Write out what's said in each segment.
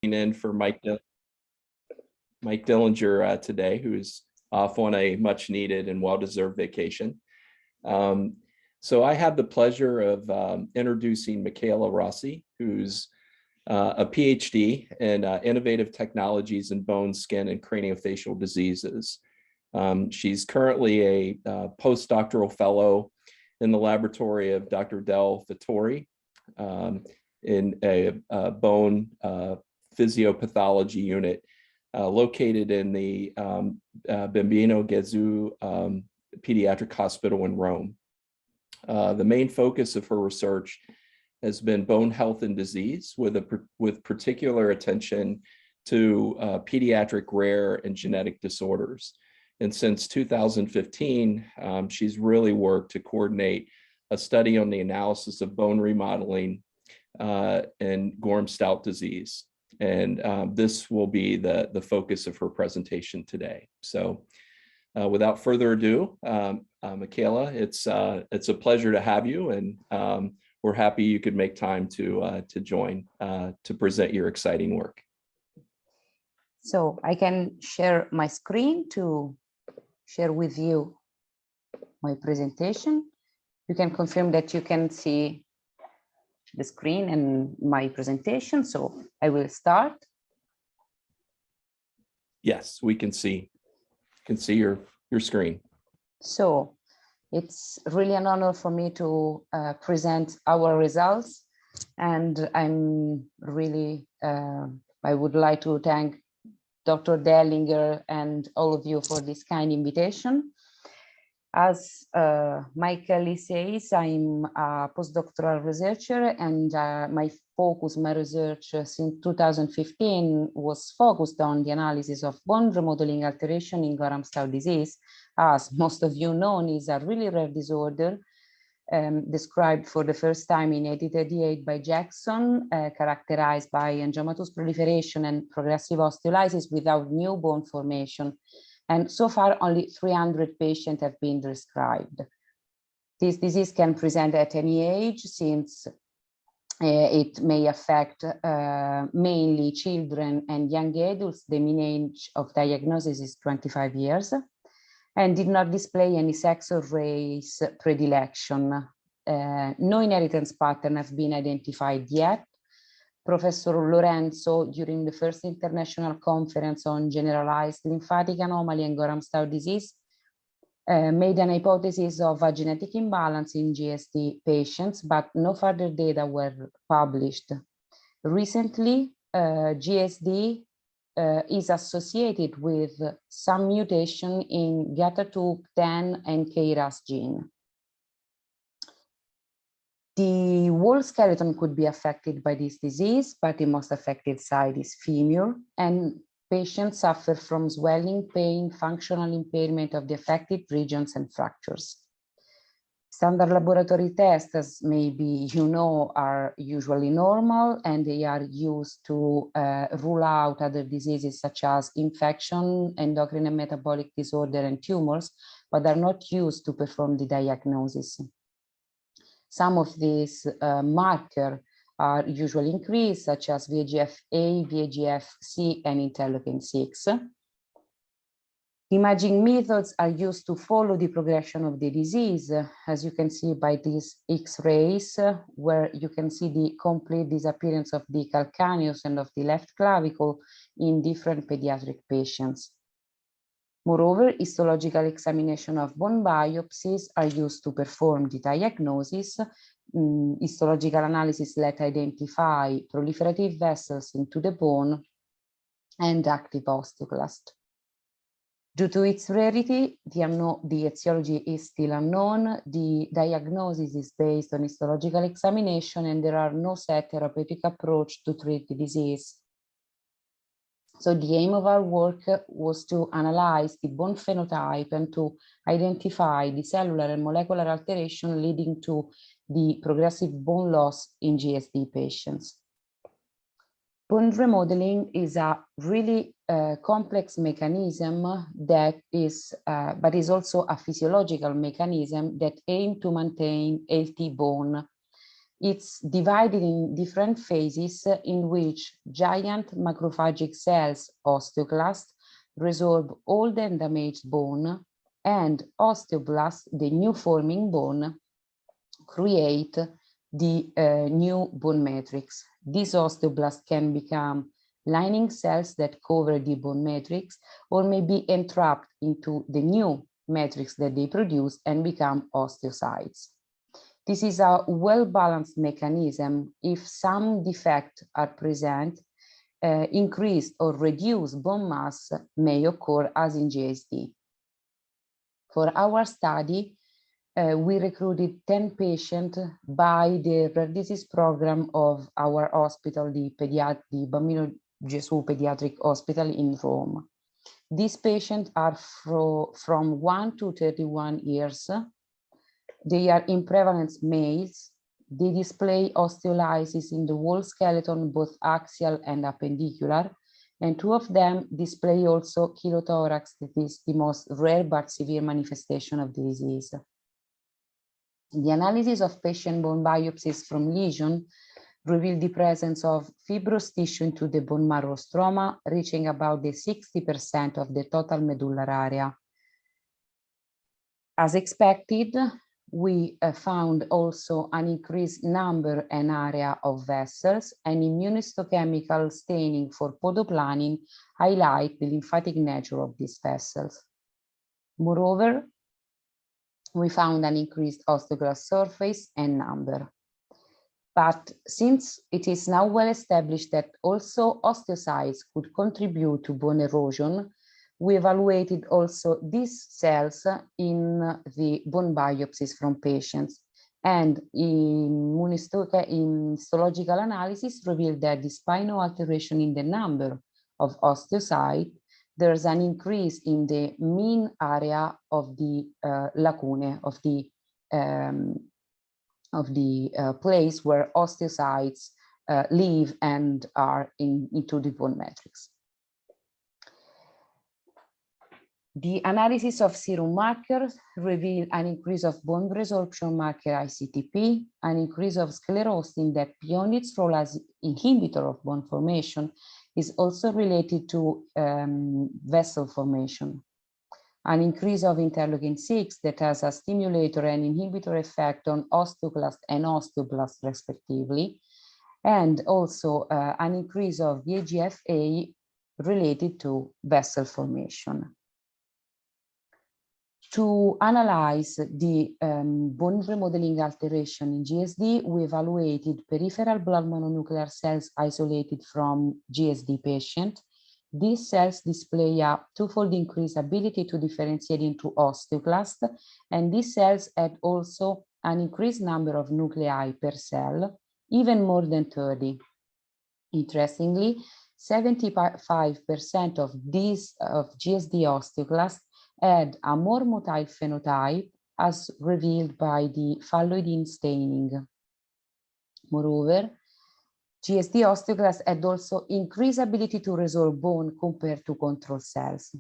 in for Mike Dillinger today, who's off on a much needed and well-deserved vacation. So I have the pleasure of introducing Michela Rossi, who's a PhD in innovative technologies in bone, skin, and craniofacial diseases. She's currently a postdoctoral fellow in the laboratory of Dr. Del Vittori in a bone physiopathology unit located in the Bambino Gesu Pediatric Hospital in Rome. The main focus of her research has been bone health and disease, with particular attention to pediatric rare and genetic disorders. And since 2015, she's really worked to coordinate a study on the analysis of bone remodeling and Gorham-Stout disease. And this will be the focus of her presentation today. So without further ado, Michela, it's a pleasure to have you, and we're happy you could make time to join to present your exciting work. So I can share my screen to share with you my presentation. You can confirm that you can see the screen and my presentation. So I will start. Yes, we can see your screen. So it's really an honor for me to present our results, and I'm really I would like to thank Dr. Dellinger and all of you for this kind invitation. As Michael says, I'm a postdoctoral researcher, and my research since 2015 was focused on the analysis of bone remodeling alteration in Gorham-Stout disease. As most of you know, is a really rare disorder described for the first time in 1838 by Jackson, characterized by angiomatous proliferation and progressive osteolysis without new bone formation. And so far, only 300 patients have been described. This disease can present at any age, since it may affect mainly children and young adults. The mean age of diagnosis is 25 years, and did not display any sex or race predilection. No inheritance pattern have been identified yet. Professor Lorenzo, during the first international conference on generalized lymphatic anomaly and Gorham-Stout disease, made an hypothesis of a genetic imbalance in GSD patients, but no further data were published. Recently, GSD is associated with some mutation in GATA2, 10, and KRAS gene. The whole skeleton could be affected by this disease, but the most affected side is femur, and patients suffer from swelling, pain, functional impairment of the affected regions, and fractures. Standard laboratory tests, as maybe you know, are usually normal, and they are used to rule out other diseases such as infection, endocrine and metabolic disorder, and tumors, but are not used to perform the diagnosis. Some of these markers are usually increased, such as VEGF-A, VEGF-C, and interleukin-6. Imaging methods are used to follow the progression of the disease, as you can see by these X-rays, where you can see the complete disappearance of the calcaneus and of the left clavicle in different pediatric patients. Moreover, histological examination of bone biopsies are used to perform the diagnosis. Histological analysis let identify proliferative vessels into the bone and active osteoclast. Due to its rarity, the etiology is still unknown. The diagnosis is based on histological examination, and there are no set therapeutic approach to treat the disease. So the aim of our work was to analyze the bone phenotype and to identify the cellular and molecular alteration leading to the progressive bone loss in GSD patients. Bone remodeling is a really complex mechanism that is, but is also a physiological mechanism that aims to maintain healthy bone. It's divided in different phases in which giant macrophagic cells, osteoclasts, resorb all the damaged bone, and osteoblasts, the new forming bone, create the new bone matrix. These osteoblasts can become lining cells that cover the bone matrix, or may be entrapped into the new matrix that they produce and become osteocytes. This is a well-balanced mechanism. If some defects are present, increased or reduced bone mass may occur, as in GSD. For our study, we recruited 10 patients by the rare disease program of our hospital, the Bambino Gesu Pediatric Hospital in Rome. These patients are from 1 to 31 years. They are in prevalence males. They display osteolysis in the whole skeleton, both axial and appendicular, and 2 of them display also chylothorax, that is the most rare but severe manifestation of the disease. The analysis of patient bone biopsies from lesion revealed the presence of fibrous tissue into the bone marrow stroma, reaching about the 60% of the total medullary area. As expected, we found also an increased number and area of vessels, and immunohistochemical staining for podoplanin highlight the lymphatic nature of these vessels. Moreover, we found an increased osteoclast surface and number. But since it is now well established that also osteocytes could contribute to bone erosion, we evaluated also these cells in the bone biopsies from patients, and in histological analysis revealed that despite no alteration in the number of osteocytes, there's an increase in the mean area of the lacunae, of the place where osteocytes live and are into the bone matrix. The analysis of serum markers revealed an increase of bone resorption marker ICTP, an increase of sclerostin that, beyond its role as inhibitor of bone formation, is also related to vessel formation. An increase of interleukin-6 that has a stimulator and inhibitor effect on osteoclast and osteoblast respectively, and also an increase of VEGF-A related to vessel formation. To analyze the bone remodeling alteration in GSD, we evaluated peripheral blood mononuclear cells isolated from GSD patient. These cells display a twofold increased ability to differentiate into osteoclast, and these cells had also an increased number of nuclei per cell, even more than 30. Interestingly, 75% of GSD osteoclasts had a more motile phenotype, as revealed by the phalloidin staining. Moreover, GSD osteoclasts had also increased ability to resorb bone compared to control cells.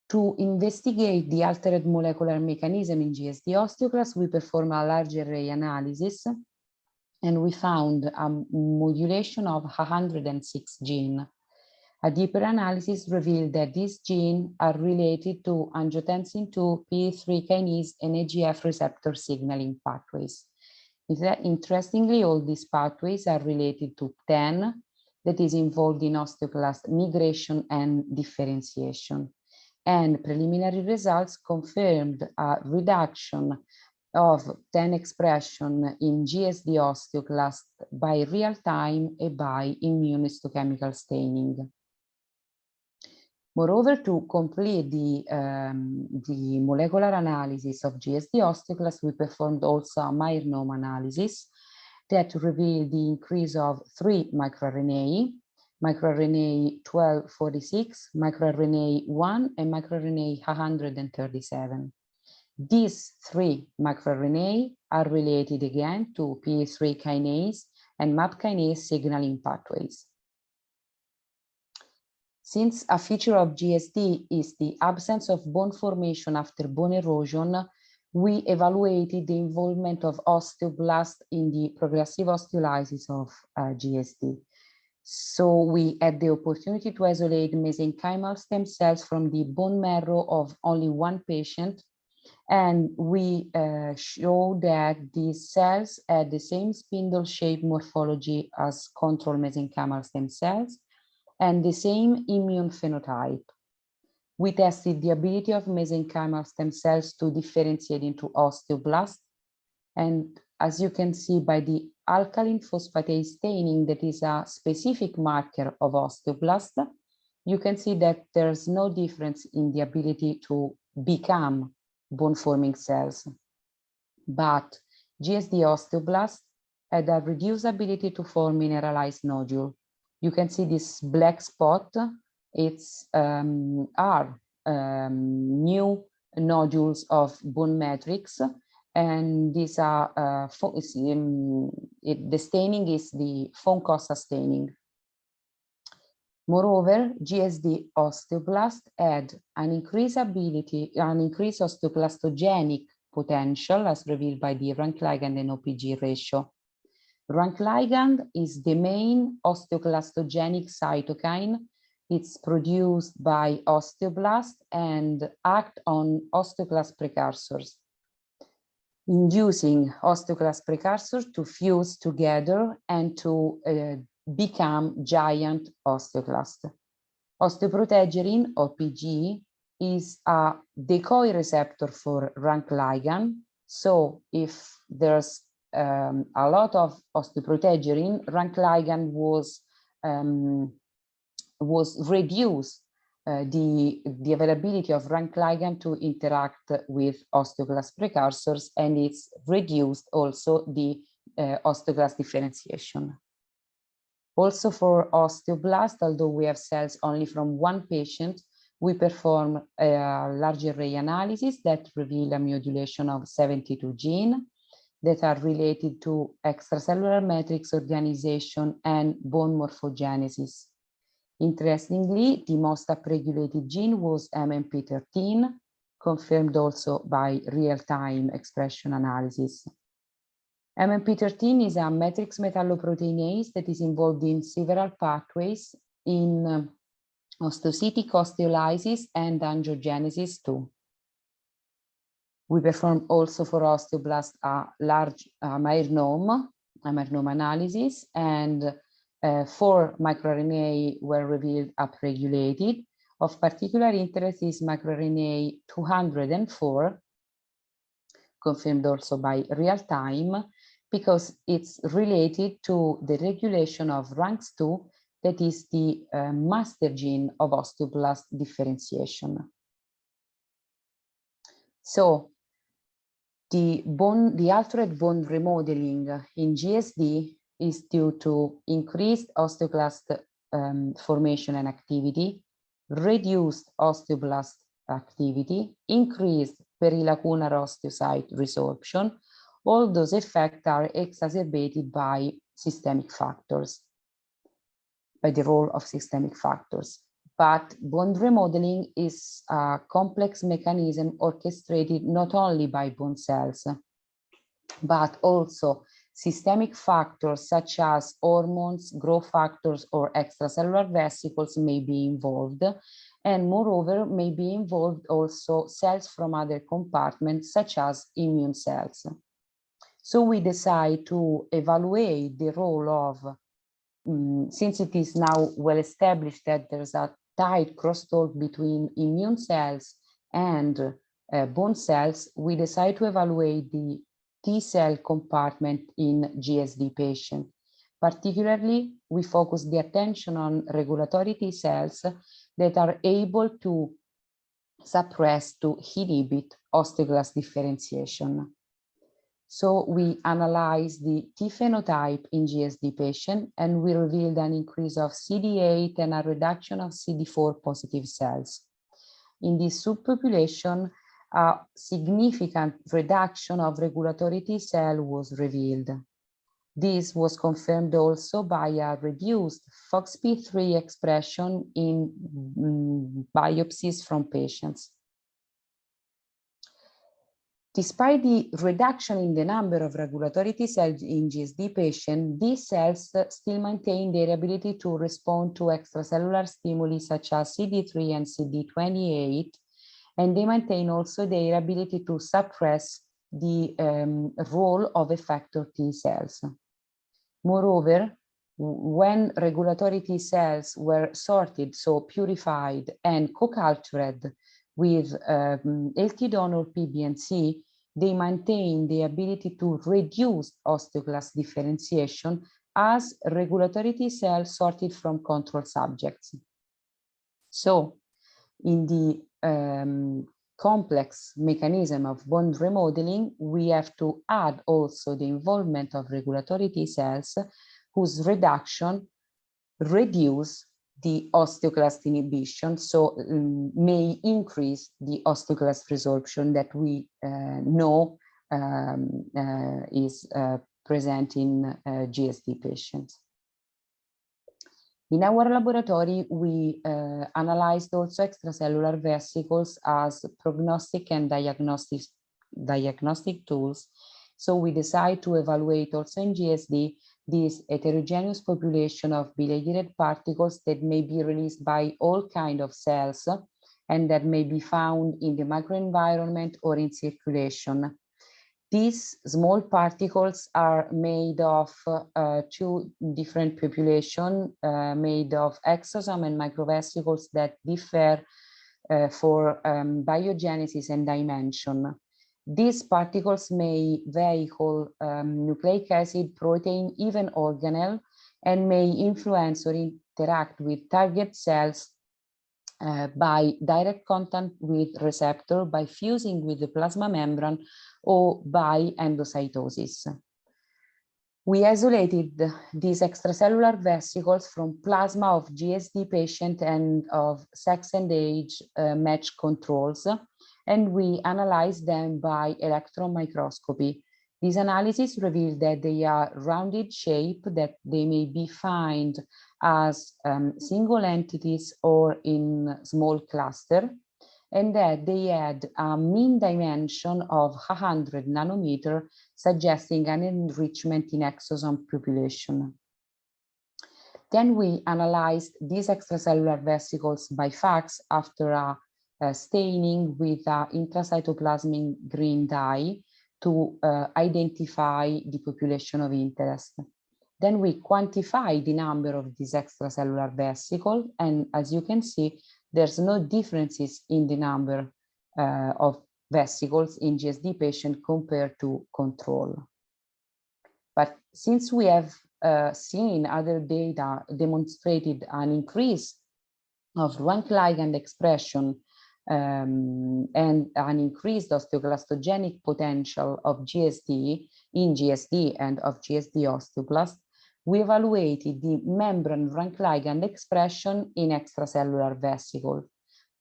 To investigate the altered molecular mechanism in GSD osteoclasts, we performed a large array analysis, and we found a modulation of 106 genes. A deeper analysis revealed that these genes are related to angiotensin II, PI3 kinase, and AGF receptor signaling pathways. Interestingly, all these pathways are related to TEN, that is involved in osteoclast migration and differentiation. And preliminary results confirmed a reduction of TEN expression in GSD osteoclast by real time and by immunohistochemical staining. Moreover, to complete the molecular analysis of GSD osteoclasts, we performed also a myelome analysis that revealed the increase of 3 microRNA, microRNA 1246, microRNA 1, and microRNA 137. These 3 microRNA are related again to PI3 kinase and MAP kinase signaling pathways. Since a feature of GSD is the absence of bone formation after bone erosion, we evaluated the involvement of osteoblasts in the progressive osteolysis of GSD. So we had the opportunity to isolate mesenchymal stem cells from the bone marrow of only one patient. And we show that these cells had the same spindle shape morphology as control mesenchymal stem cells and the same immune phenotype. We tested the ability of mesenchymal stem cells to differentiate into osteoblasts. And as you can see by the alkaline phosphatase staining, that is a specific marker of osteoblast, you can see that there's no difference in the ability to become bone-forming cells. But GSD osteoblasts had a reduced ability to form mineralized nodule. You can see this black spot. It's new nodules of bone matrix, and these are the staining is the Foncossa staining. Moreover, GSD osteoblast had an increased osteoblastogenic potential as revealed by the rank ligand and OPG ratio. Rank ligand is the main osteoclastogenic cytokine. It's produced by osteoblasts and act on osteoclast precursors, inducing osteoclast precursors to fuse together and to become giant osteoclasts. Osteoprotegerin, OPG, is a decoy receptor for rank ligand. So if there's a lot of osteoprotegerin, rank ligand was reduced, the availability of rank ligand to interact with osteoclast precursors, and it's reduced also the osteoclast differentiation. Also for osteoblast, although we have cells only from one patient, we perform a large array analysis that reveal a modulation of 72 genes that are related to extracellular matrix organization and bone morphogenesis. Interestingly, the most upregulated gene was MMP13, confirmed also by real-time expression analysis. MMP13 is a matrix metalloproteinase that is involved in several pathways in osteocytic osteolysis and angiogenesis too. We perform also for osteoblast a large myelinome analysis, and 4 microRNA were revealed upregulated. Of particular interest is microRNA 204, confirmed also by real time, because it's related to the regulation of RANKS2, that is the master gene of osteoblast differentiation. So the altered bone remodeling in GSD is due to increased osteoclast formation and activity, reduced osteoblast activity, increased perilacunar osteocyte resorption. All those effects are exacerbated by systemic factors, by the role of systemic factors. But bone remodeling is a complex mechanism orchestrated not only by bone cells, but also systemic factors such as hormones, growth factors, or extracellular vesicles may be involved. And moreover, may be involved also cells from other compartments such as immune cells. So we decide to evaluate the role of, since it is now well established that there's a tight crosstalk between immune cells and bone cells, we decide to evaluate the T cell compartment in GSD patients. Particularly, we focus the attention on regulatory T cells that are able to suppress, to inhibit osteoclast differentiation. So we analyze the T phenotype in GSD patient, and we revealed an increase of CD8 and a reduction of CD4 positive cells. In this subpopulation, a significant reduction of regulatory T cell was revealed. This was confirmed also by a reduced FOXP3 expression in biopsies from patients. Despite the reduction in the number of regulatory T cells in GSD patients, these cells still maintain their ability to respond to extracellular stimuli such as CD3 and CD28, and they maintain also their ability to suppress the role of effector T cells. Moreover, when regulatory T cells were sorted, so purified and co-cultured with healthy donor PBNC, they maintain the ability to reduce osteoclast differentiation as regulatory T cells sorted from control subjects. So, in the complex mechanism of bone remodeling, we have to add also the involvement of regulatory T cells whose reduction reduce the osteoclast inhibition, so may increase the osteoclast resorption that we know is present in GSD patients. In our laboratory, we analyzed also extracellular vesicles as prognostic and diagnostic tools. So we decided to evaluate also in GSD this heterogeneous population of bilated particles that may be released by all kinds of cells and that may be found in the microenvironment or in circulation. These small particles are made of two different populations, made of exosome and microvesicles that differ for biogenesis and dimension. These particles may vehicle nucleic acid, protein, even organelle, and may influence or interact with target cells by direct contact with receptor, by fusing with the plasma membrane, or by endocytosis. We isolated these extracellular vesicles from plasma of GSD patient and of sex and age match controls, and we analyzed them by electron microscopy. This analysis revealed that they are rounded shape, that they may be found as single entities or in small cluster, and that they had a mean dimension of 100 nanometer, suggesting an enrichment in exosome population. Then we analyzed these extracellular vesicles by fax after a staining with an intracytoplasmic green dye to identify the population of interest. Then we quantify the number of these extracellular vesicles, and as you can see, there's no differences in the number of vesicles in GSD patient compared to control. But since we have seen other data demonstrated an increase of rank ligand expression and an increased osteoclastogenic potential of GSD in GSD and of GSD osteoblast, we evaluated the membrane rank ligand expression in extracellular vesicles.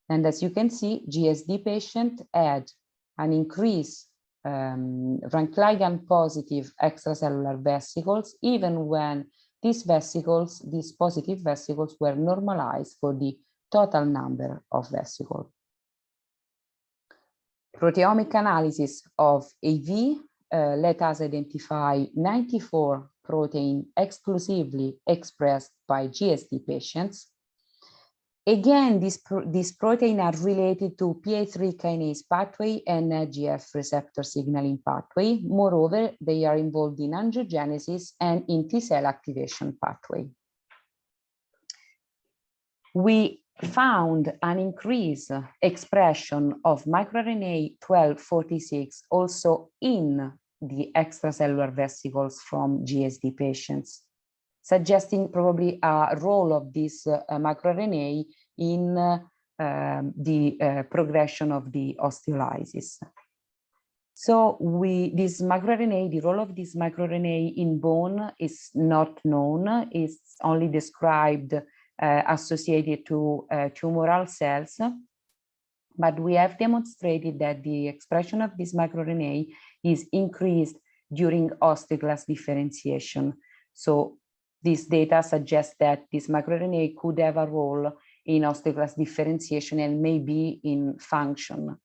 And as you can see, GSD patient had an increase rank ligand positive extracellular vesicles, even when these vesicles, these positive vesicles, were normalized for the total number of vesicles. Proteomic analysis of AV let us identify 94 proteins exclusively expressed by GSD patients. Again, these proteins are related to PI3 kinase pathway and GF receptor signaling pathway. Moreover, they are involved in angiogenesis and in T-cell activation pathway. We found an increased expression of microRNA 1246 also in the extracellular vesicles from GSD patients, suggesting probably a role of this microRNA in the progression of the osteolysis. So this microRNA, the role of this microRNA in bone is not known. It's only described associated to tumoral cells, but we have demonstrated that the expression of this microRNA is increased during osteoclast differentiation. So this data suggests that this microRNA could have a role in osteoclast differentiation and maybe in function.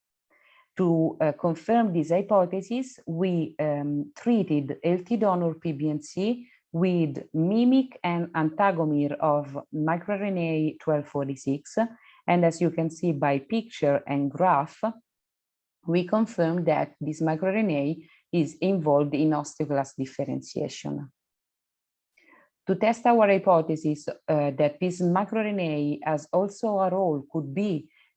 To confirm this hypothesis, we treated healthy donor PBMC with mimic and antagomer of microRNA 1246. And as you can see by picture and graph, we confirm that this microRNA is involved in osteoclast differentiation. To test our hypothesis that this microRNA has also a role,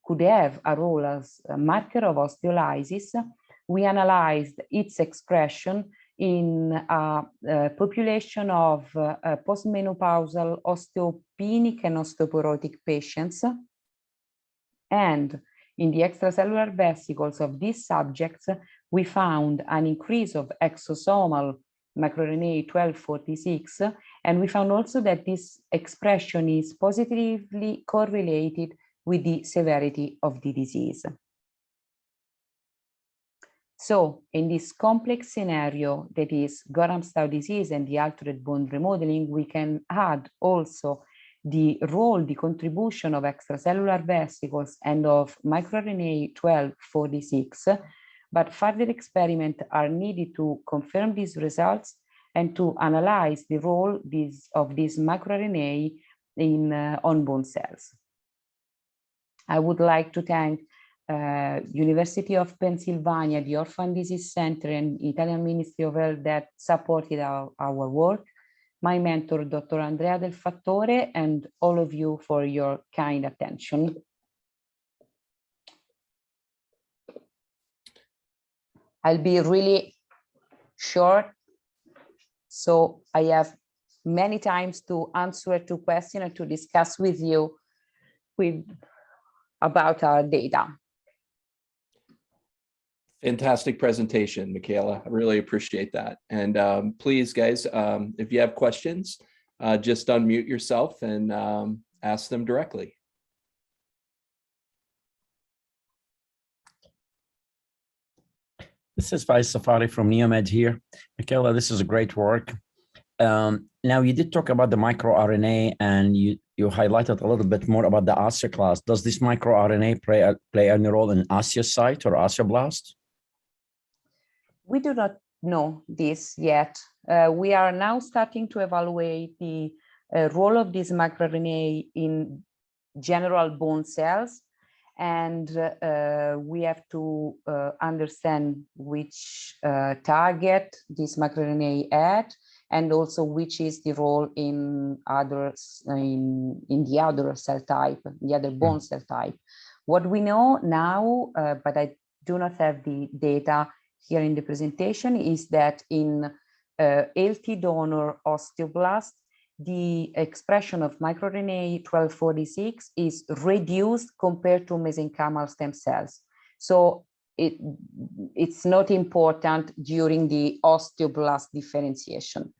could have a role as a marker of osteolysis, we analyzed its expression in a population of postmenopausal osteopenic and osteoporotic patients. And in the extracellular vesicles of these subjects, we found an increase of exosomal microRNA 1246, and we found also that this expression is positively correlated with the severity of the disease. So in this complex scenario that is Gorham-Stout disease and the altered bone remodeling, we can add also the role, the contribution of extracellular vesicles and of microRNA 1246, but further experiments are needed to confirm these results and to analyze the role of this microRNA on bone cells. I would like to thank University of Pennsylvania, the Orphan Disease Center, and Italian Ministry of Health that supported our work, my mentor, Dr. Andrea Del Fattore, and all of you for your kind attention. I'll be really short, so I have many times to answer to questions and to discuss with you about our data. Fantastic presentation, Michela. I really appreciate that. And please, guys, if you have questions, just unmute yourself and ask them directly. This is Faiz Safari from Neomed here. Michela, this is a great work. Now, you did talk about the microRNA, and you highlighted a little bit more about the osteoclast. Does this microRNA play any role in osteocyte or osteoblast? We do not know this yet. We are now starting to evaluate the role of this microRNA in general bone cells, and we have to understand which target this microRNA had, and also which is the role in others in the other cell type, the other bone cell type. What we know now, but I do not have the data here in the presentation, is that in healthy donor osteoblast, the expression of microRNA 1246 is reduced compared to mesenchymal stem cells. So it's not important during the osteoblast differentiation.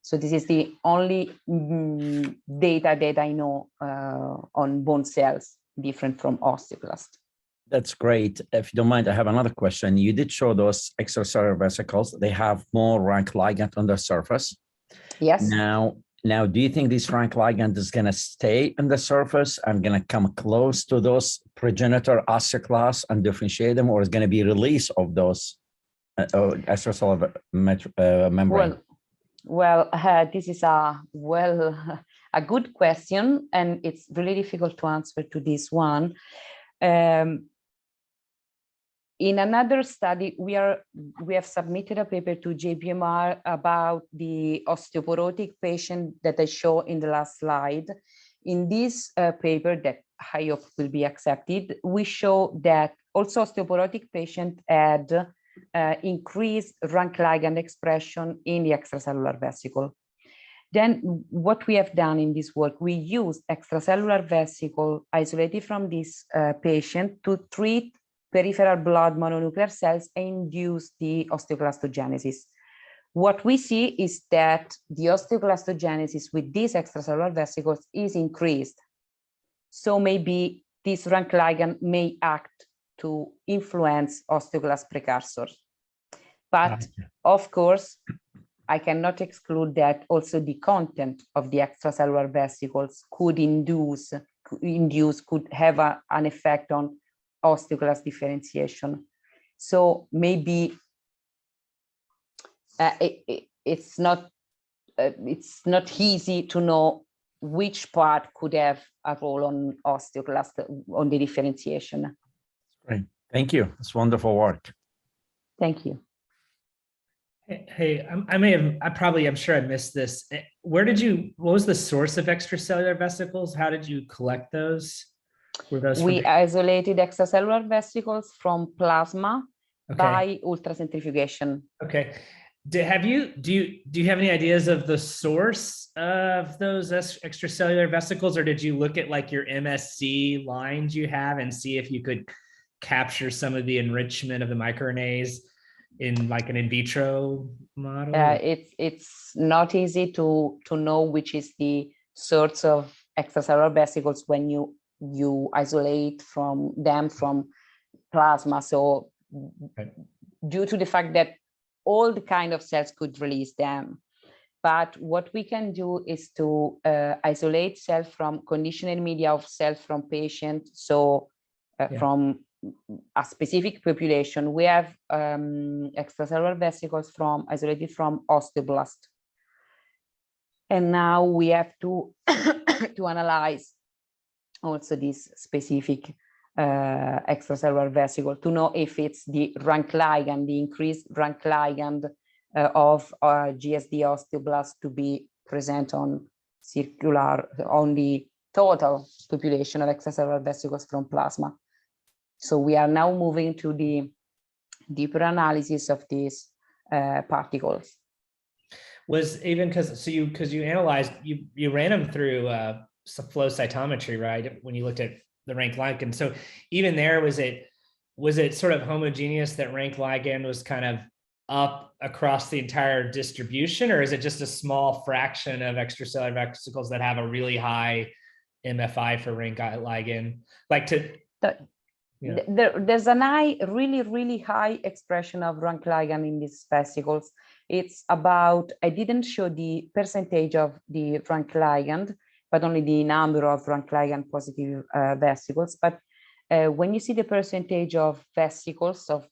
So this is the only data that I know on bone cells different from osteoblast. That's great. If you don't mind, I have another question. You did show those extracellular vesicles. They have more rank ligand on the surface. Yes. Now, do you think this rank ligand is going to stay on the surface and going to come close to those progenitor osteoclasts and differentiate them, or is going to be release of those extracellular membrane? Well, this is a good question, and it's really difficult to answer to this one. In another study, we have submitted a paper to JPMR about the osteoporotic patient that I showed in the last slide. In this paper that I hope will be accepted, we show that also osteoporotic patient had increased rank ligand expression in the extracellular vesicle. Then what we have done in this work, we used extracellular vesicle isolated from this patient to treat peripheral blood mononuclear cells and induce the osteoclastogenesis. What we see is that the osteoclastogenesis with these extracellular vesicles is increased. So maybe this rank ligand may act to influence osteoclast precursors. But of course, I cannot exclude that also the content of the extracellular vesicles could have an effect on osteoclast differentiation. So maybe it's not easy to know which part could have a role on osteoclast, on the differentiation. Great. Thank you. It's wonderful work. Thank you. Hey, I'm sure I missed this. What was the source of extracellular vesicles? How did you collect those? Were those We isolated extracellular vesicles from plasma by ultracentrifugation. Okay. Do you have any ideas of the source of those extracellular vesicles, or did you look at like your MSC lines you have and see if you could capture some of the enrichment of the microRNAs in like an in vitro model? It's not easy to know which is the source of extracellular vesicles when you isolate them from plasma. So due to the fact that all the kind of cells could release them. But what we can do is to isolate cells from conditioning media of cells from patients. So from a specific population, we have extracellular vesicles isolated from osteoblast. And now we have to, to analyze also this specific extracellular vesicle to know if it's the rank ligand, the increased rank ligand of GSD osteoblast to be present on the total population of extracellular vesicles from plasma. So we are now moving to the deeper analysis of these particles. Was even because you analyzed, you ran them through flow cytometry, right? When you looked at the rank ligand. So even there, was it sort of homogeneous that rank ligand was kind of up across the entire distribution, or is it just a small fraction of extracellular vesicles that have a really high MFI for rank ligand? There's a really high expression of rank ligand in these vesicles. It's about, I didn't show the percentage of the rank ligand, but only the number of rank ligand positive vesicles. But when you see the percentage of vesicles of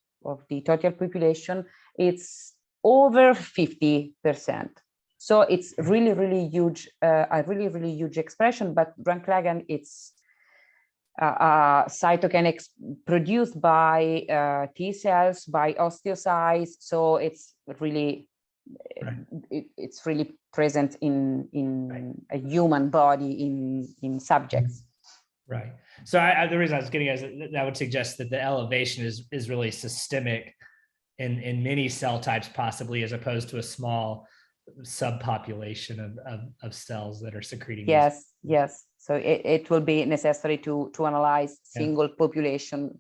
the total population, it's over 50%. So it's really huge, a really huge expression. But rank ligand, it's cytokine produced by T cells, by osteocytes. So it's really, it's really present in a human body in subjects. Right. So the reason I was getting at is that would suggest that the elevation is really systemic in many cell types, possibly, as opposed to a small subpopulation of cells that are secreting. Yes. So it will be necessary to analyze single population.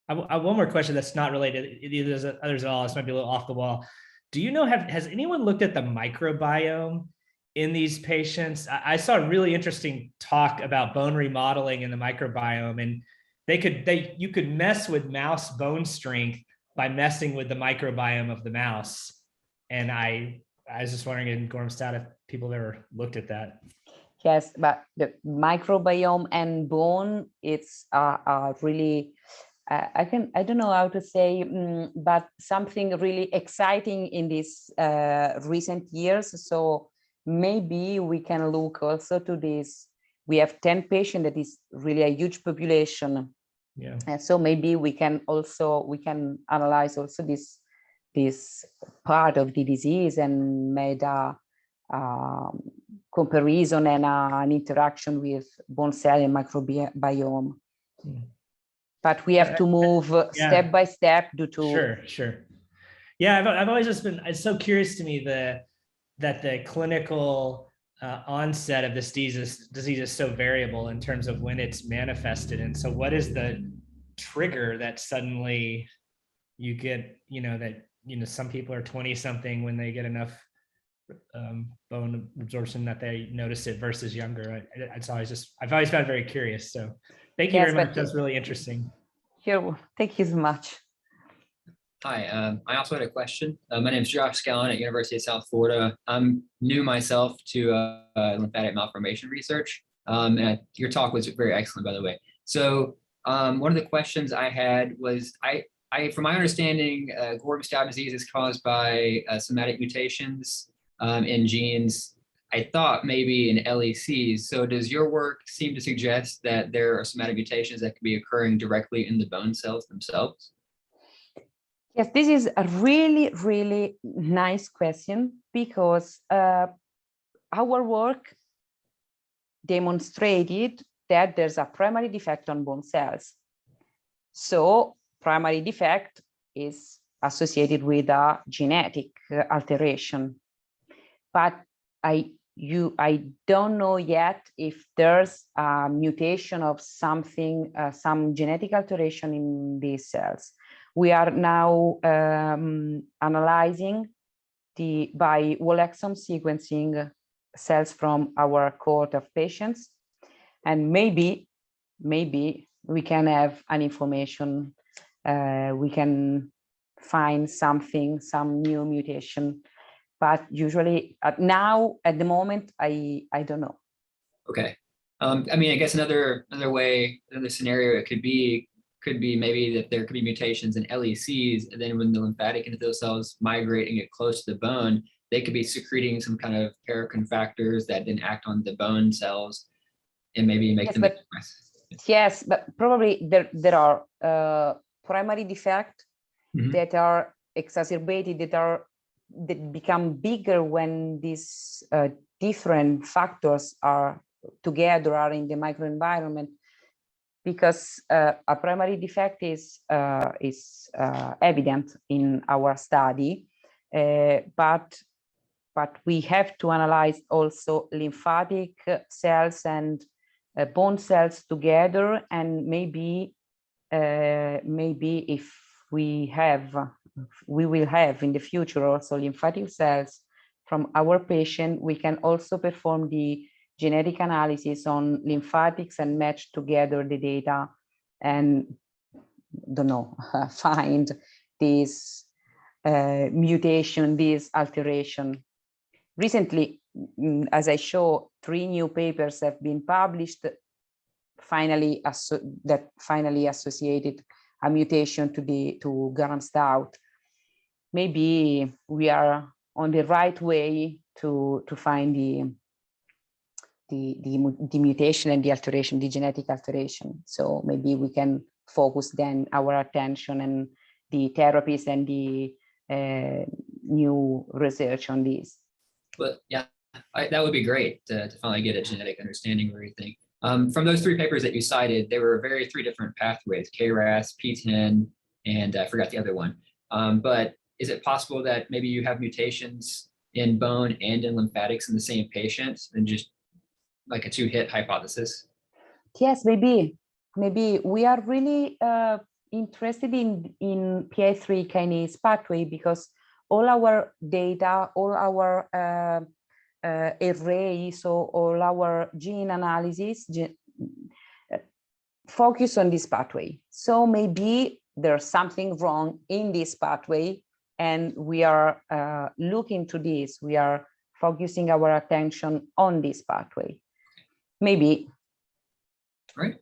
I one more question that's not related. There's others at all. This might be a little off the wall. Do you know, has anyone looked at the microbiome in these patients? I saw a really interesting talk about bone remodeling in the microbiome, and you could mess with mouse bone strength by messing with the microbiome of the mouse. And I was just wondering in Gorham-Stout if people have ever looked at that. Yes, but the microbiome and bone, it's really, I don't know how to say, but something really exciting in these recent years. So maybe we can look also to this. We have 10 patients, that is really a huge population. Yeah. And so maybe we can analyze also this part of the disease and made a comparison and an interaction with bone cell and microbiome. But we have to move step by step due to. Sure. Yeah, I've always just been, it's so curious to me that the clinical onset of this disease is so variable in terms of when it's manifested. And so what is the trigger that suddenly you get, some people are 20 something when they get enough bone absorption that they notice it versus younger. I've always found it very curious. So thank you very much. That's really interesting. Here, thank you so much. Hi, I also had a question. My name is Josh Scallon at University of South Florida. I'm new myself to lymphatic malformation research. And your talk was very excellent, by the way. So one of the questions I had was, I from my understanding, Gorham-Stout disease is caused by somatic mutations in genes. I thought maybe in LECs. So does your work seem to suggest that there are somatic mutations that could be occurring directly in the bone cells themselves? Yes, this is a really, really nice question, because our work demonstrated that there's a primary defect on bone cells. So primary defect is associated with a genetic alteration. But I don't know yet if there's a mutation of something, some genetic alteration in these cells. We are now analyzing by whole exome sequencing cells from our cohort of patients, and maybe we can have an information. We can find something, some new mutation. But usually now, at the moment, I don't know. Okay. I mean, I guess another way, another scenario it could be maybe that there could be mutations in LECs, and then when the lymphatic endothelial cells migrate and get close to the bone, they could be secreting some kind of paracrine factors that then act on the bone cells and maybe make Yes, them but, express. yes, but probably there are primary defects that are exacerbated, that become bigger when these different factors are together, are in the microenvironment, because a primary defect is evident in our study, but we have to analyze also lymphatic cells and bone cells together, and maybe if we will have in the future also lymphatic cells from our patient, we can also perform the genetic analysis on lymphatics and match together the data and, don't know, find this mutation, this alteration. Recently, as I show, 3 new papers have been published that finally associated a mutation to Gorham-Stout. Maybe we are on the right way to find the mutation and the alteration, the genetic alteration. So maybe we can focus then our attention and the therapies and the new research on this. But yeah, that would be great to finally get a genetic understanding of everything. From those 3 papers that you cited, there were 3 different pathways: KRAS, PTEN, and I forgot the other one. But is it possible that maybe you have mutations in bone and in lymphatics in the same patient, and just like a 2-hit hypothesis? Yes, maybe we are really interested in PI3 kinase pathway, because all our data, all our array, so all our gene analysis focus on this pathway. So maybe there's something wrong in this pathway, and we are looking to this. We are focusing our attention on this pathway. Maybe. Great.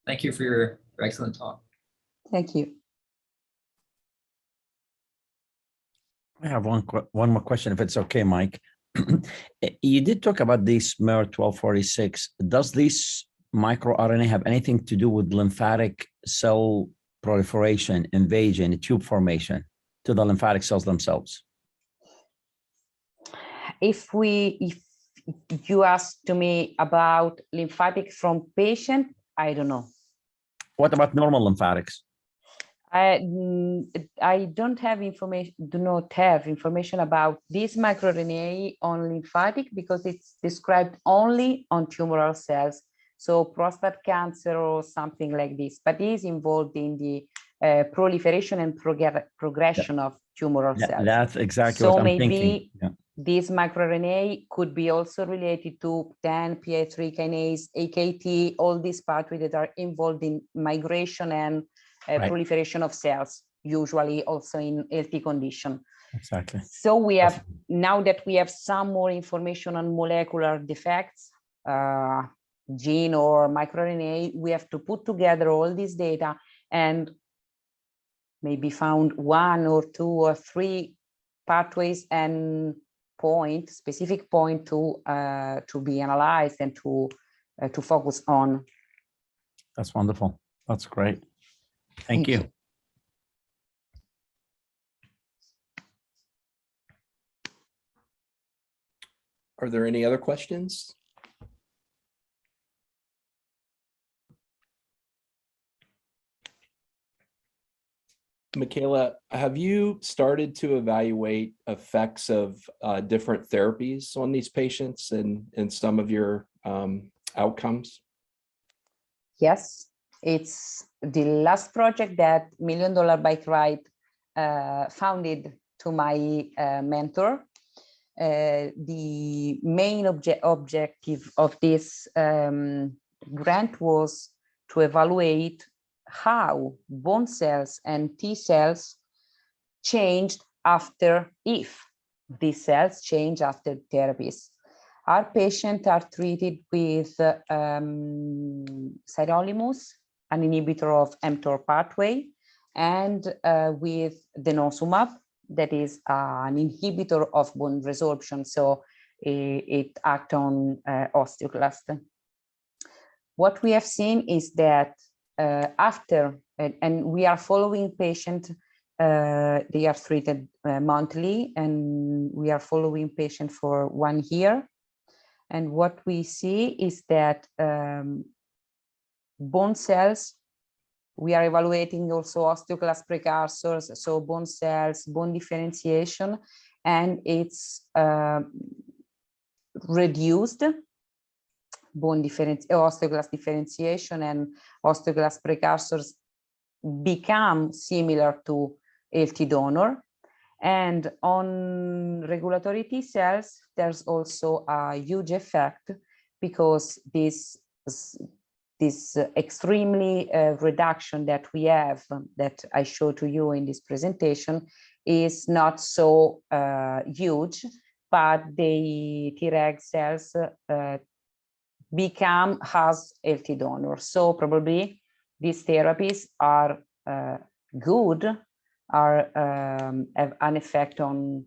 Thank you for your excellent talk. Thank you. I have one more question, if it's okay, Mike. You did talk about this MER1246. Does this microRNA have anything to do with lymphatic cell proliferation, invasion, tube formation to the lymphatic cells themselves? If you ask to me about lymphatic from patient, I don't know. What about normal lymphatics? I don't have information, do not have information about this microRNA on lymphatic, because it's described only on tumoral cells. So prostate cancer or something like this, but it is involved in the proliferation and progression of tumoral cells. That's exactly so what I'm maybe thinking. Yeah. This microRNA could be also related to PTEN, PI3 kinase, AKT, all these pathways that are involved in migration and proliferation of cells, usually also in healthy condition. Exactly. So we have, now that we have some more information on molecular defects, gene or microRNA, we have to put together all this data and maybe found 1 or 2 or 3 pathways and specific point to be analyzed and to focus on. That's wonderful. That's great. Thank you. Are there any other questions? Michela, have you started to evaluate effects of different therapies on these patients and some of your outcomes? Yes, it's the last project that $1 Million Bike Ride founded to my mentor. The main objective of this grant was to evaluate how bone cells and T cells changed if these cells change after therapies. Our patients are treated with sirolimus, an inhibitor of mTOR pathway, and with denosumab, that is an inhibitor of bone resorption, so it acts on osteoclast. What we have seen is that after, and we are following patients, they are treated monthly, and we are following patients for 1 year. And what we see is that bone cells, we are evaluating also osteoclast precursors, so bone cells, bone differentiation, and it's reduced osteoclast differentiation, and osteoclast precursors become similar to healthy donor. And on regulatory T cells, there's also a huge effect, because this extremely reduction that we have, that I showed to you in this presentation, is not so huge, but the Treg cells become as healthy donors. So probably these therapies are good, have an effect on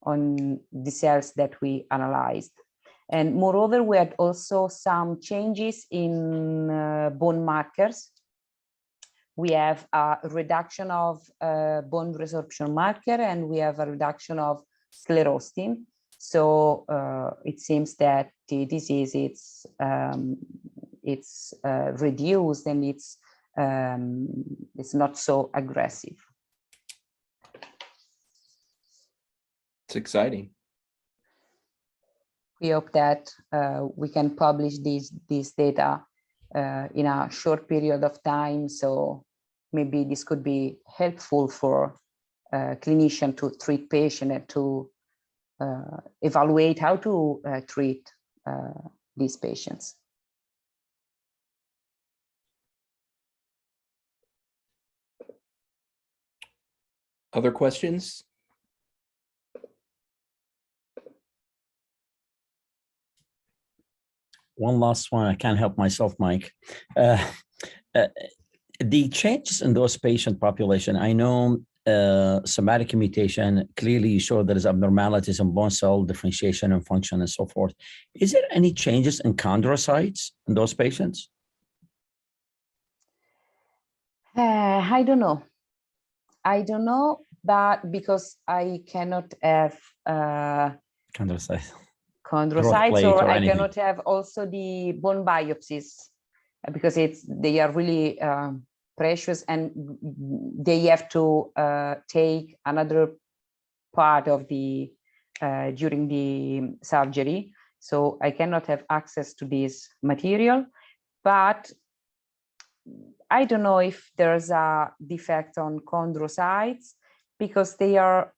the cells that we analyzed. And moreover, we had also some changes in bone markers. We have a reduction of bone resorption marker, and we have a reduction of sclerostin. So it seems that the disease it's reduced, and it's not so aggressive. It's exciting. We hope that we can publish these data in a short period of time. So maybe this could be helpful for clinicians to treat patients and to evaluate how to treat these patients. Other questions? One last one. I can't help myself, Mike. The changes in those patient population, I know somatic mutation, clearly you show there is abnormalities in bone cell differentiation and function and so forth. Is there any changes in chondrocytes in those patients? I don't know. I don't know, but because I cannot have Chondrocytes. Or I cannot have also the bone biopsies, because they are really precious, and they have to take another part of the during the surgery. So I cannot have access to this material, but I don't know if there's a defect on chondrocytes, because they are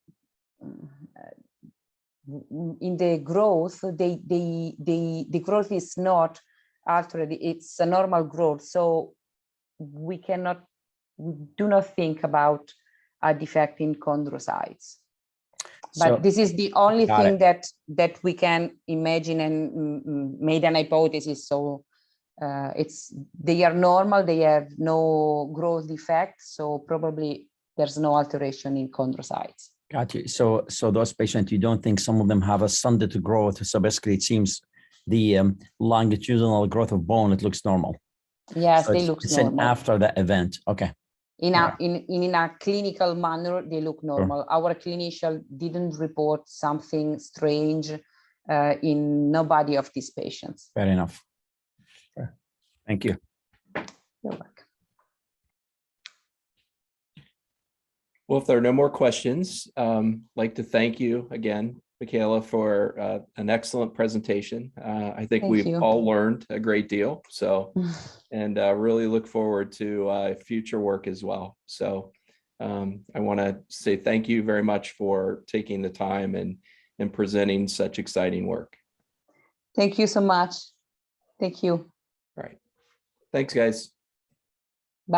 in the growth, the growth is not altered, it's a normal growth. So we do not think about a defect in chondrocytes. But this is the only thing that we can imagine and made an hypothesis. So they are normal, they have no growth defect. So probably there's no alteration in chondrocytes. Got you. So those patients, you don't think some of them have a sundered growth? So basically, it seems the longitudinal growth of bone, it looks normal. Yes, So they it's, look it's an normal. after the event. Okay. In a clinical manner, they look normal. Our clinician didn't report something strange in nobody of these patients. Fair enough. Fair. Thank you. You're welcome. Well, if there are no more questions, I'd like to thank you again, Michela, for an excellent presentation. I think Thank we've you. all learned a great deal. So, and really look forward to future work as well. So I want to say thank you very much for taking the time and presenting such exciting work. Thank you so much. Thank you. All right. Thanks, guys.